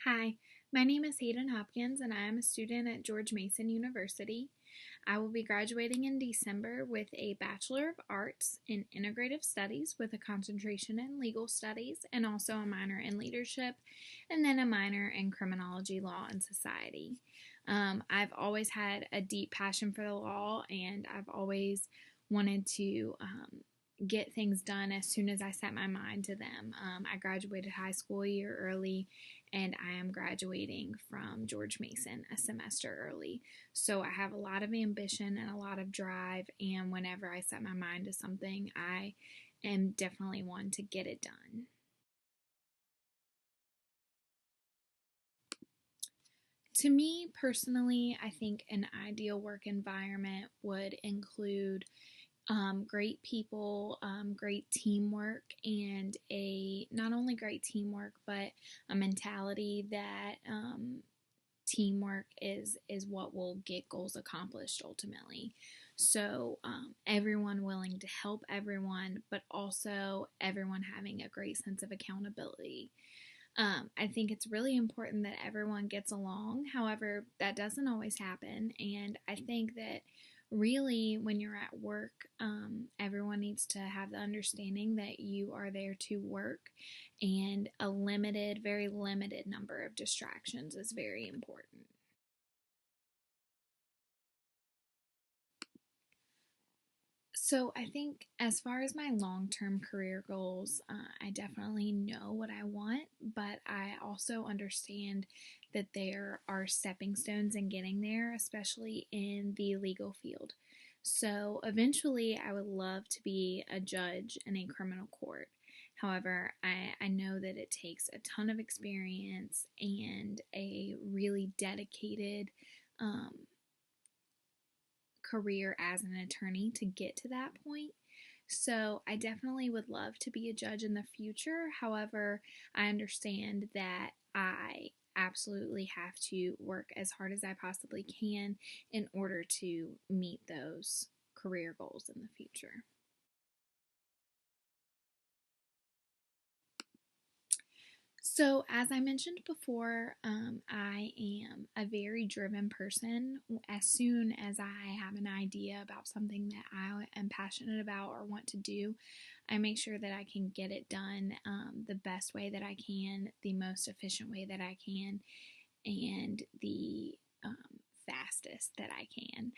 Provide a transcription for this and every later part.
Hi, my name is Hayden Hopkins, and I am a student at George Mason University. I will be graduating in December with a Bachelor of Arts in Integrative Studies with a concentration in Legal Studies and also a minor in Leadership, and then a minor in Criminology, Law, and Society. I've always had a deep passion for the law, and I've always wanted to get things done as soon as I set my mind to them. I graduated high school a year early, and I am graduating from George Mason a semester early. So I have a lot of ambition and a lot of drive, and whenever I set my mind to something, I am definitely one to get it done. To me personally, I think an ideal work environment would include great people, great teamwork, and a not only great teamwork, but a mentality that teamwork is what will get goals accomplished ultimately. So everyone willing to help everyone, but also everyone having a great sense of accountability. I think it's really important that everyone gets along. However, that doesn't always happen. And I think that really, when you're at work, everyone needs to have the understanding that you are there to work, and a limited, very limited number of distractions is very important. So I think as far as my long-term career goals, I definitely know what I want, but I also understand that there are stepping stones in getting there, especially in the legal field. So eventually, I would love to be a judge in a criminal court. However, I know that it takes a ton of experience and a really dedicated um, career as an attorney to get to that point. So I definitely would love to be a judge in the future. However, I understand that I absolutely have to work as hard as I possibly can in order to meet those career goals in the future. So, as I mentioned before, I am a very driven person. As soon as I have an idea about something that I am passionate about or want to do, I make sure that I can get it done the best way that I can, the most efficient way that I can, and the fastest that I can.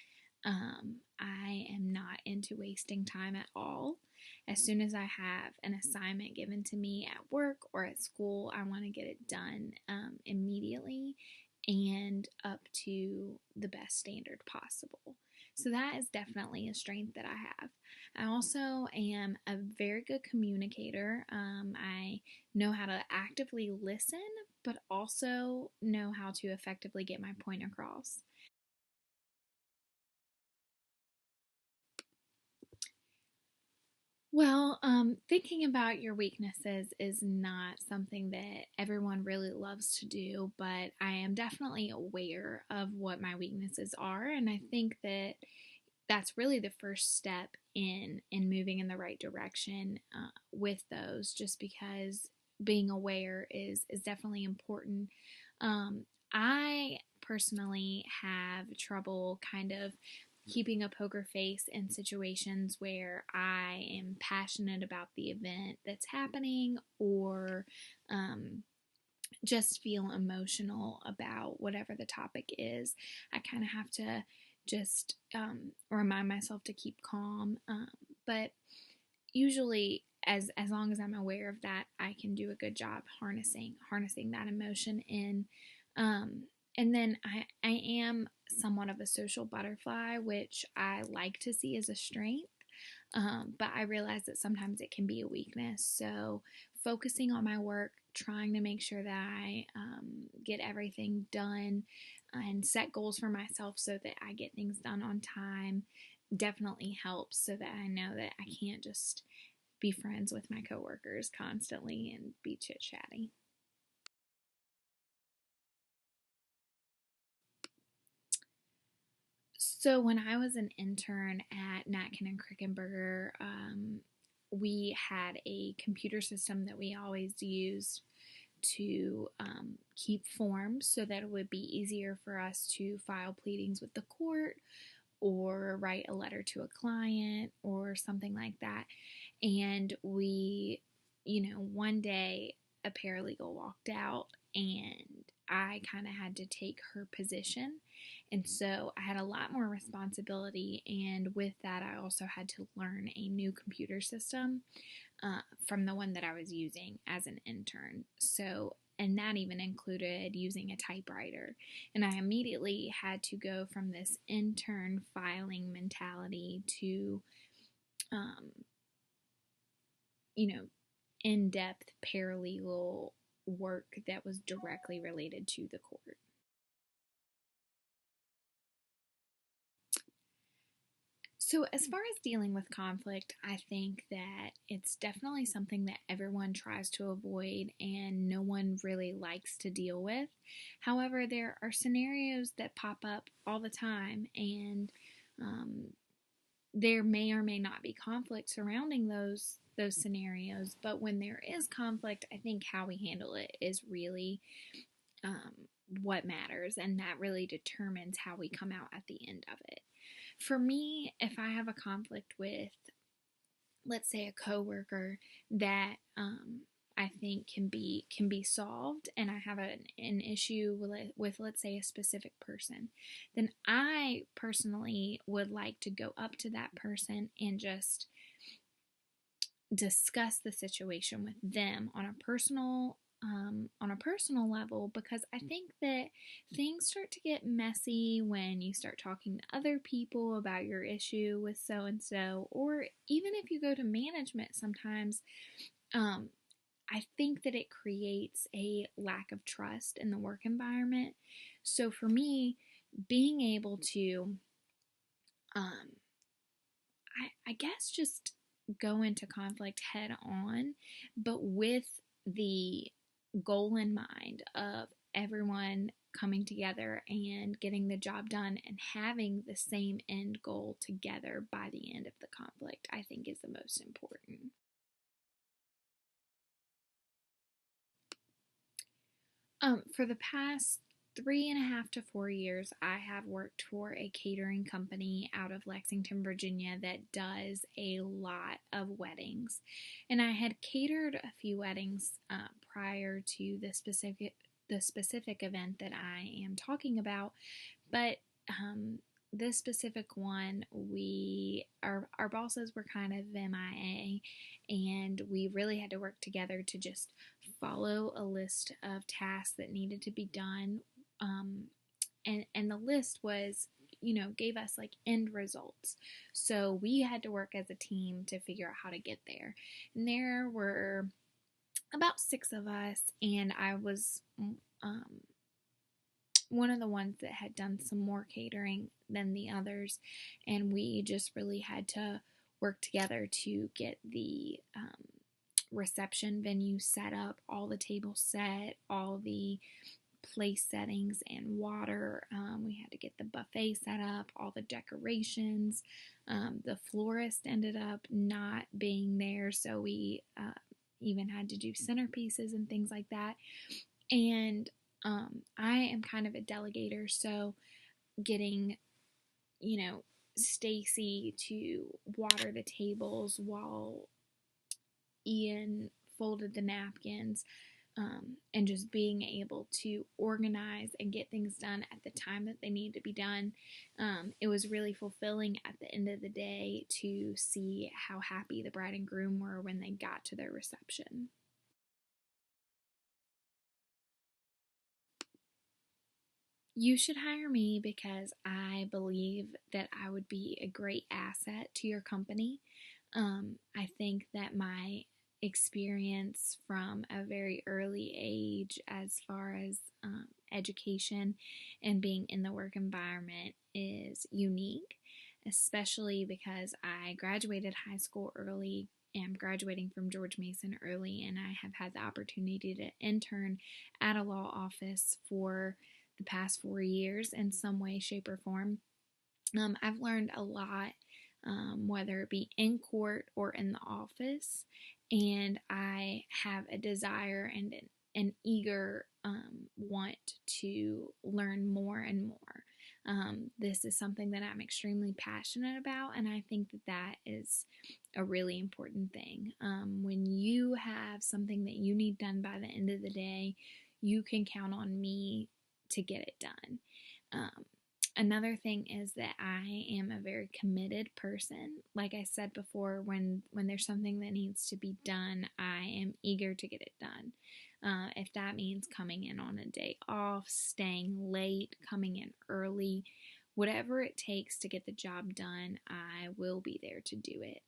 I am not into wasting time at all. As soon as I have an assignment given to me at work or at school, I want to get it done immediately and up to the best standard possible. So that is definitely a strength that I have. I also am a very good communicator. I know how to actively listen, but also know how to effectively get my point across. Well, thinking about your weaknesses is not something that everyone really loves to do, but I am definitely aware of what my weaknesses are, and I think that that's really the first step in moving in the right direction with those. Just because being aware is definitely important. I personally have trouble kind of keeping a poker face in situations where I am passionate about the event that's happening, or um, just feel emotional about whatever the topic is. I kind of have to just remind myself to keep calm. But usually, as long as I'm aware of that, I can do a good job harnessing that emotion in. Um, and then I am somewhat of a social butterfly, which I like to see as a strength. But I realize that sometimes it can be a weakness. So, focusing on my work, trying to make sure that I get everything done and set goals for myself so that I get things done on time definitely helps, so that I know that I can't just be friends with my coworkers constantly and be chit chatty. So when I was an intern at Natkin and Krickenberger, we had a computer system that we always used to keep forms so that it would be easier for us to file pleadings with the court or write a letter to a client or something like that. And one day a paralegal walked out and I kind of had to take her position. And so I had a lot more responsibility. And with that, I also had to learn a new computer system from the one that I was using as an intern. And that even included using a typewriter. And I immediately had to go from this intern filing mentality to, um, in-depth paralegal work that was directly related to the court. So, as far as dealing with conflict, I think that it's definitely something that everyone tries to avoid and no one really likes to deal with. However, there are scenarios that pop up all the time, and there may or may not be conflict surrounding those scenarios. But when there is conflict, I think how we handle it is really what matters, and that really determines how we come out at the end of it. For me, if I have a conflict with, let's say, a coworker that I think can be solved, and I have an issue with, let's say, a specific person, then I personally would like to go up to that person and just discuss the situation with them on a personal level, because I think that things start to get messy when you start talking to other people about your issue with so and so, or even if you go to management sometimes. I think that it creates a lack of trust in the work environment. So for me, being able to I guess just go into conflict head on, but with the goal in mind of everyone coming together and getting the job done and having the same end goal together by the end of the conflict, I think is the most important. For the past 3.5 to 4 years, I have worked for a catering company out of Lexington, Virginia that does a lot of weddings. And I had catered a few weddings prior to the specific event that I am talking about, but this specific one, our bosses were kind of MIA, and we really had to work together to just follow a list of tasks that needed to be done. And the list was, gave us like end results. So we had to work as a team to figure out how to get there. And there were about 6 of us, and I was one of the ones that had done some more catering than the others, and we just really had to work together to get the reception venue set up, all the tables set, all the place settings and water. We had to get the buffet set up, all the decorations. The florist ended up not being there, so we even had to do centerpieces and things like that. And I am kind of a delegator, so getting, Stacy to water the tables while Ian folded the napkins, and just being able to organize and get things done at the time that they need to be done. It was really fulfilling at the end of the day to see how happy the bride and groom were when they got to their reception. You should hire me because I believe that I would be a great asset to your company. I think that my experience from a very early age, as far as education and being in the work environment, is unique, especially because I graduated high school early. Am graduating from George Mason early, and I have had the opportunity to intern at a law office for the past 4 years in some way, shape, or form. I've learned a lot, whether it be in court or in the office, and I have a desire and an eager want to learn more and more. This is something that I'm extremely passionate about, and I think that that is a really important thing. When you have something that you need done by the end of the day, you can count on me to get it done. Another thing is that I am a very committed person. Like I said before, when there's something that needs to be done, I am eager to get it done. If that means coming in on a day off, staying late, coming in early, whatever it takes to get the job done, I will be there to do it.